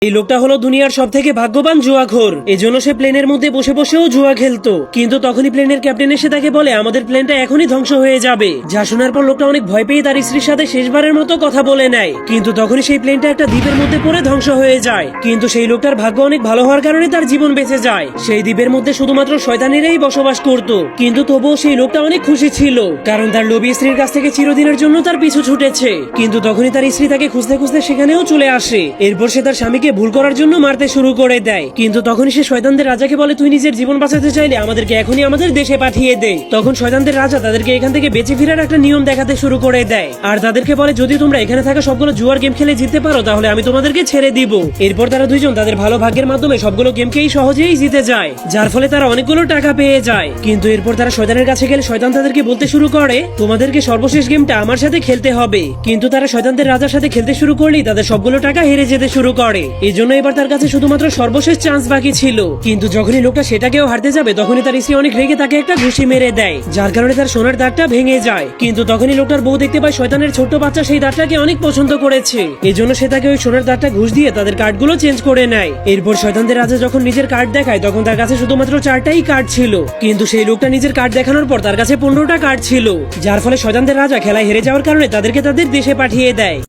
এই লোকটা হলো দুনিয়ার সব থেকে ভাগ্যবান জুয়াখোর। এজন্য সে প্লেনের মধ্যে বসে বসেও জুয়া খেলতো। কিন্তু তখনই প্লেনের ক্যাপ্টেন এসে তাকে বলে আমাদের প্লেনটা এখনই ধ্বংস হয়ে যাবে। যা শোনার পর লোকটা অনেক ভয় পেয়ে তার স্ত্রীর সাথে শেষবারের মতো কথা বলে নেয়। কিন্তু তখনই সেই প্লেনটা একটা দ্বীপের মধ্যে পড়ে ধ্বংস হয়ে যায়। কিন্তু সেই লোকটার ভাগ্য অনেক ভালো হওয়ার কারণে তার জীবন বেঁচে যায়। সেই দ্বীপের মধ্যে শুধুমাত্র শয়তানেরাই বসবাস করত। কিন্তু তবুও সেই লোকটা অনেক খুশি ছিল, কারণ তার লোভী স্ত্রীর কাছ থেকে চিরদিনের জন্য তার পিছু ছুটেছে। কিন্তু তখনই তার স্ত্রী তাকে খুঁজতে খুঁজতে সেখানেও চলে আসে। এরপর সে তার স্বামীকে ভুল করার জন্য মারতে শুরু করে দেয়। কিন্তু তখনই সে শয়তানদের রাজাকে বলে তুই নিজের জীবন বাঁচাতে চাইলে আমাদেরকে এখনই আমাদের দেশে পাঠিয়ে দে। তখন শয়তানদের রাজা তাদেরকে এখান থেকে বেঁচে ফেরার একটা নিয়ম দেখাতে শুরু করে দেয়, আর তাদেরকে বলে যদি তোমরা এখানে থাকা সবগুলো জুয়ার গেম খেলে জিততে পারো তাহলে আমি তোমাদেরকে ছেড়ে দিব। এরপর তারা দুইজন তাদের ভালো ভাগ্যের মাধ্যমে সবগুলো গেমকেই সহজেই জিতে যায়, যার ফলে তারা অনেকগুলো টাকা পেয়ে যায়। কিন্তু এরপর তারা শয়তানের কাছে গেলে শয়তান তাদেরকে বলতে শুরু করে তোমাদেরকে সর্বশেষ গেমটা আমার সাথে খেলতে হবে। কিন্তু তারা শয়তানদের রাজার সাথে খেলতে শুরু করলেই তাদের সবগুলো টাকা হেরে যেতে শুরু করে। এই জন্য এবার তার কাছে শুধুমাত্র সর্বশেষ চান্স বাকি ছিল। কিন্তু যখনই লোকটা সেটাকেও হারতে যাবে তখনই তার স্ত্রী অনেক রেগে তাকে একটা ঘুষি মেরে দেয়, যার কারণে তার সোনার দাঁতটা ভেঙে যায়। কিন্তু তখনই লোকটার বউ দেখতে পায় শয়তানের ছোট্ট বাচ্চা সেই দাঁতটাকে অনেক পছন্দ করেছে। এই জন্য সে তাকে ওই সোনার দাঁতটা ঘুষ দিয়ে তাদের কার্ডগুলো চেঞ্জ করে নেয়। এরপর শয়তানদের রাজা যখন নিজের কার্ড দেখায় তখন তার কাছে শুধুমাত্র 4টাই কার্ড ছিল। কিন্তু সেই লোকটা নিজের কার্ড দেখানোর পর তার কাছে 15টা কার্ড ছিল, যার ফলে শয়তানদের রাজা খেলায় হেরে যাওয়ার কারণে তাদেরকে তাদের দেশে পাঠিয়ে দেয়।